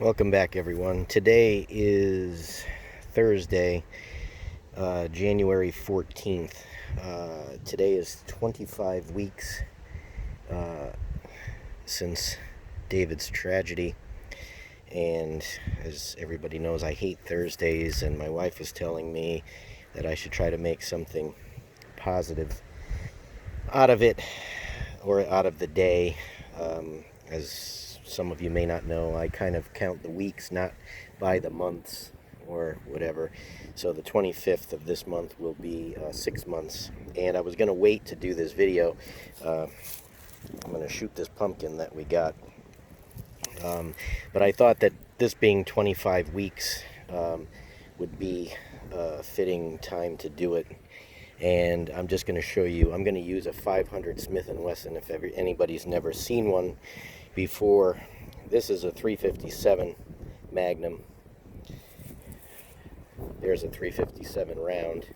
Welcome back, everyone. Today is Thursday, January 14th. Today is 25 weeks since David's tragedy. And as everybody knows, I hate Thursdays, and my wife is telling me that I should try to make something positive out of it, or out of the day. As some of you may not know, I kind of count the weeks, not by the months or whatever. So the 25th of this month will be 6 months. And I was going to wait to do this video. I'm going to shoot this pumpkin that we got. But I thought that this being 25 weeks would be a fitting time to do it. And I'm just going to show you. I'm going to use a 500 Smith & Wesson if anybody's never seen one before. This is a 357 Magnum. There's a 357 round.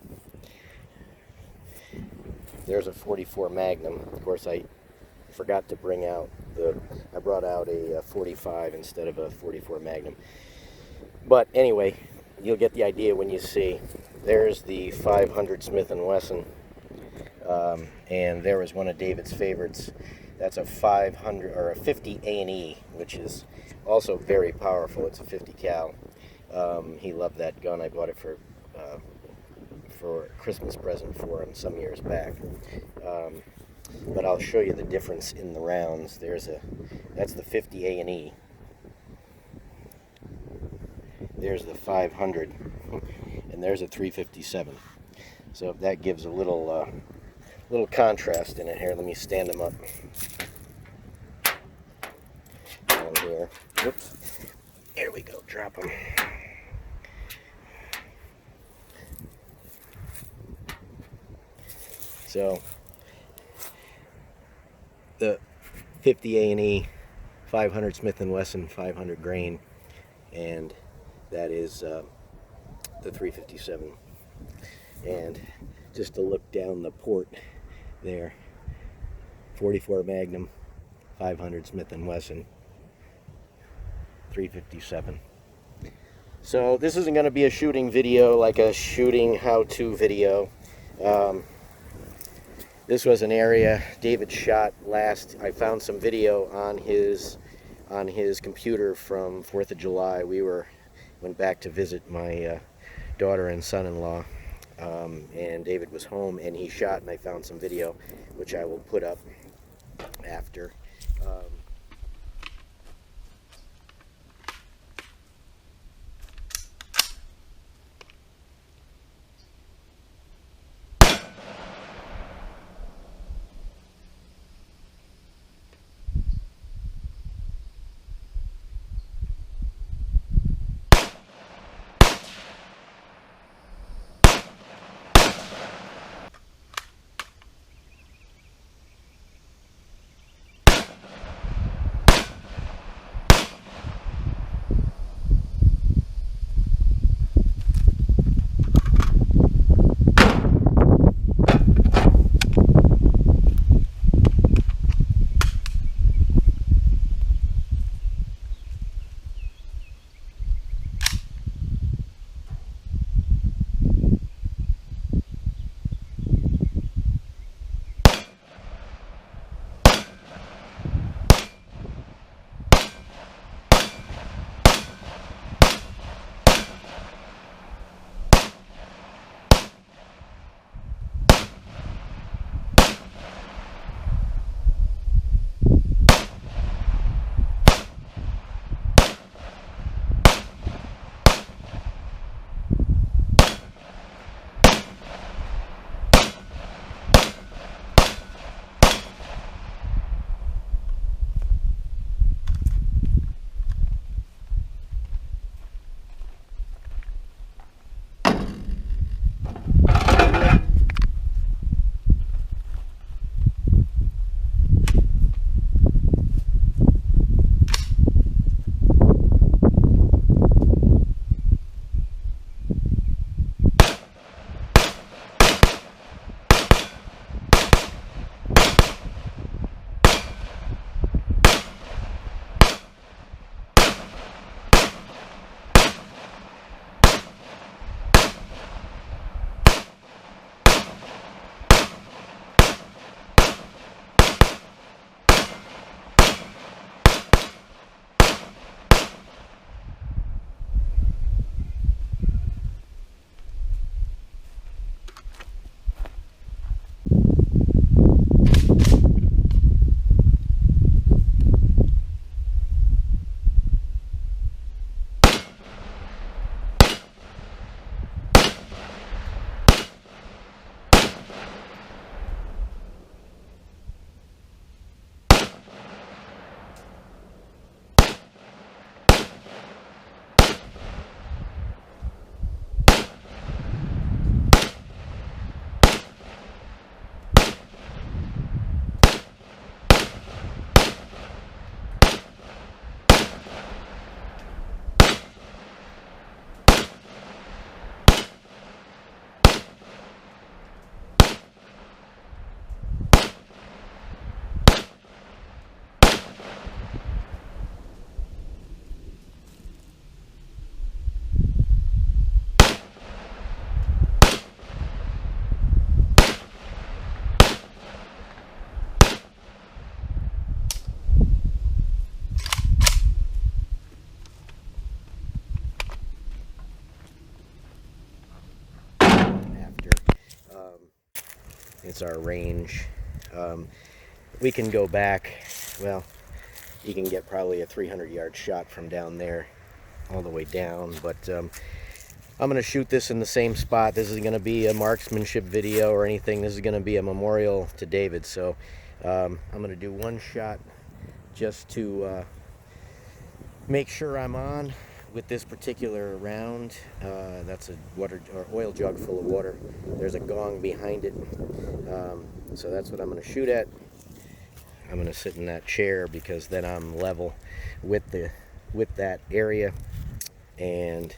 There's a 44 Magnum. Of course, I forgot to bring out I brought out a 45 instead of a 44 Magnum. But anyway, you'll get the idea when you see. There's the 500 Smith & Wesson, and there was one of David's favorites. That's a 500 or a 50 A&E, which is also very powerful. It's a 50 cal. He loved that gun. I bought it for a Christmas present for him some years back. But I'll show you the difference in the rounds. That's the 50 A&E. There's the 500, and there's a 357. So that gives a little contrast in it here. Let me stand them up down here. Whoops. There we go. Drop them. So the 50 A&E, 500 Smith & Wesson, 500 grain, and that is the 357. And just to look down the port there, 44 Magnum, 500 Smith & Wesson, 357. So this isn't going to be a shooting video like a shooting how-to video. This was an area David shot last. I found some video on his computer from 4th of July. Went back to visit my daughter and son-in-law, and David was home, and he shot, and I found some video, which I will put up after. It's our range. We can go back, well, you can get probably a 300-yard shot from down there all the way down, but I'm going to shoot this in the same spot. This is going to be a marksmanship video or anything. This is going to be a memorial to David, so I'm going to do one shot just to make sure I'm on with this particular round. That's a water or oil jug full of water. There's a gong behind it, so that's what I'm going to shoot at. I'm going to sit in that chair because then I'm level with that area. And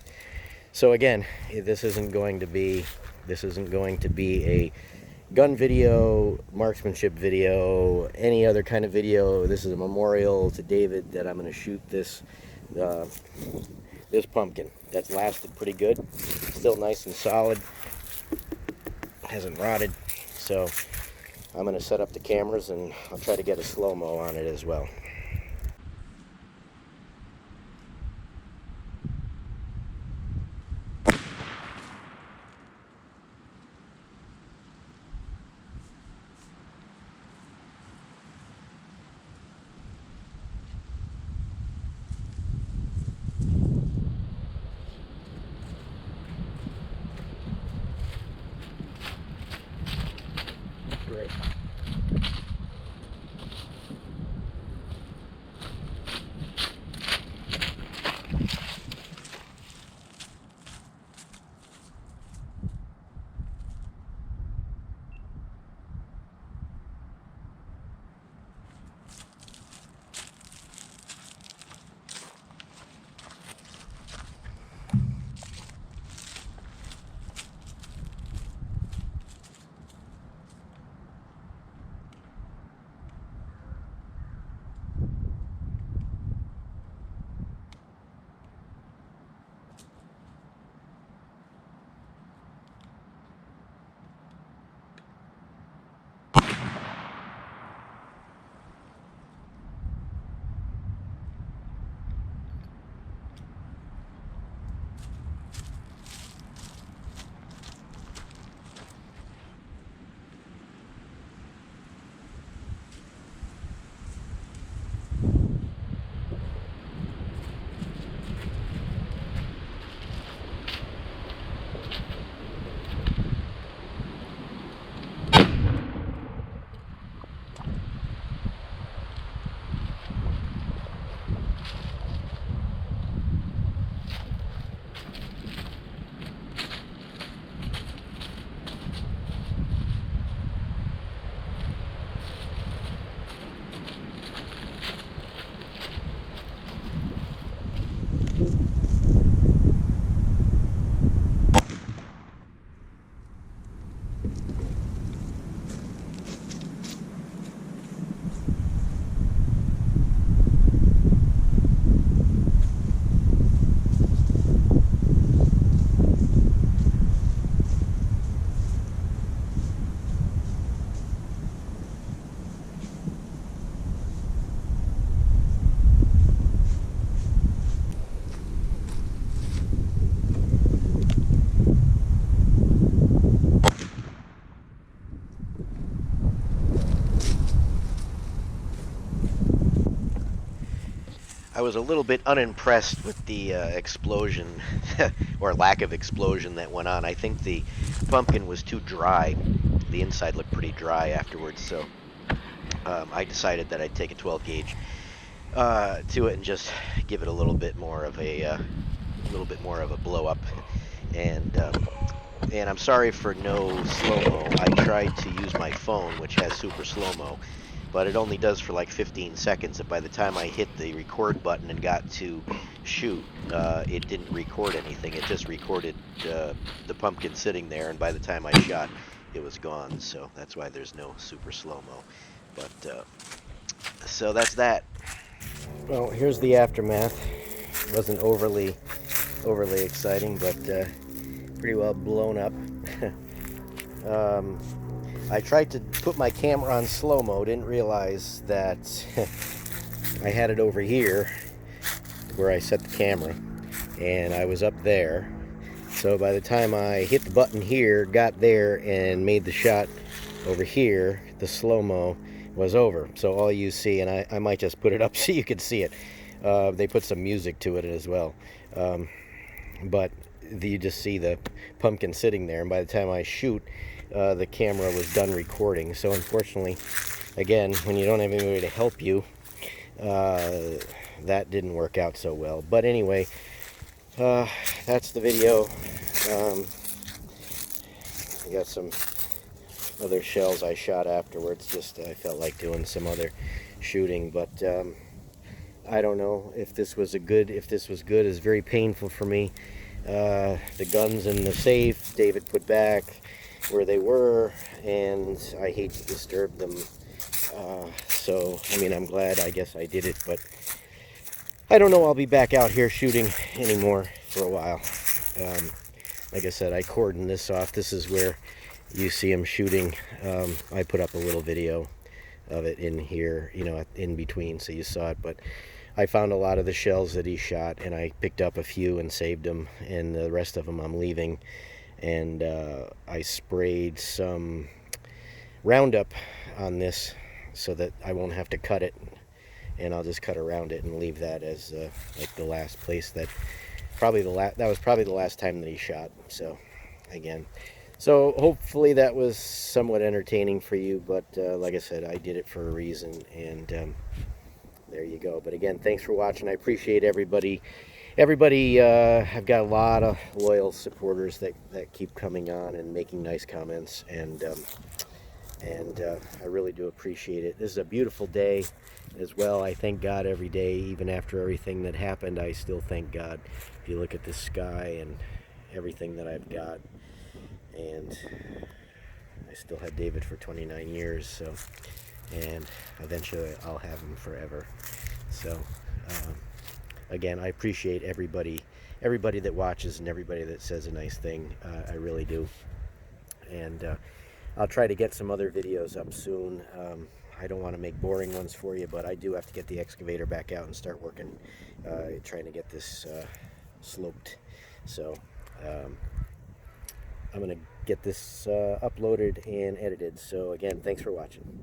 so again, this isn't going to be a gun video, marksmanship video, any other kind of video. This is a memorial to David that I'm going to shoot this pumpkin that's lasted pretty good, still nice and solid, hasn't rotted. So I'm going to set up the cameras and I'll try to get a slow-mo on it as well. Great. I was a little bit unimpressed with the explosion or lack of explosion that went on. I think the pumpkin was too dry. The inside looked pretty dry afterwards, so I decided that I'd take a 12 gauge to it and just give it a little bit more of a blow up. And I'm sorry for no slow-mo. I tried to use my phone, which has super slow-mo, but it only does for like 15 seconds. And by the time I hit the record button and got to shoot, it didn't record anything. It just recorded the pumpkin sitting there, and by the time I shot, it was gone. So that's why there's no super slow-mo. But so that's that. Well, here's the aftermath. It wasn't overly exciting, but pretty well blown up. I tried to put my camera on slow-mo, didn't realize that I had it over here where I set the camera, and I was up there. So by the time I hit the button here, got there, and made the shot, over here, the slow-mo was over. So all you see, and I might just put it up so you can see it. They put some music to it as well. But you just see the pumpkin sitting there, and by the time I shoot, the camera was done recording. So unfortunately, again, when you don't have anybody to help you, that didn't work out so well. But anyway, that's the video. I got some other shells I shot afterwards. Just I felt like doing some other shooting, but I don't know if this was good. It's very painful for me. The guns in the safe, David put back where they were, and I hate to disturb them. So, I mean, I'm glad, I guess I did it, but I don't know I'll be back out here shooting anymore for a while. Like I said, I cordoned this off. This is where you see him shooting. I put up a little video of it in here, you know, in between, so you saw it, but I found a lot of the shells that he shot, and I picked up a few and saved them, and the rest of them I'm leaving. And I sprayed some Roundup on this so that I won't have to cut it, and I'll just cut around it and leave that as like the last place that was probably the last time that he shot. So again, so hopefully that was somewhat entertaining for you, but like I said, I did it for a reason, and there you go. But again, thanks for watching. I appreciate everybody. I've got a lot of loyal supporters that keep coming on and making nice comments, and I really do appreciate it. This is a beautiful day as well. I thank God every day, even after everything that happened. I still thank God. If you look at the sky and everything that I've got, and I still had David for 29 years, so, and eventually I'll have him forever. So again, I appreciate everybody that watches and everybody that says a nice thing. I really do. And I'll try to get some other videos up soon. I don't want to make boring ones for you, but I do have to get the excavator back out and start working, trying to get this sloped. So I'm going to get this uploaded and edited. So again, thanks for watching.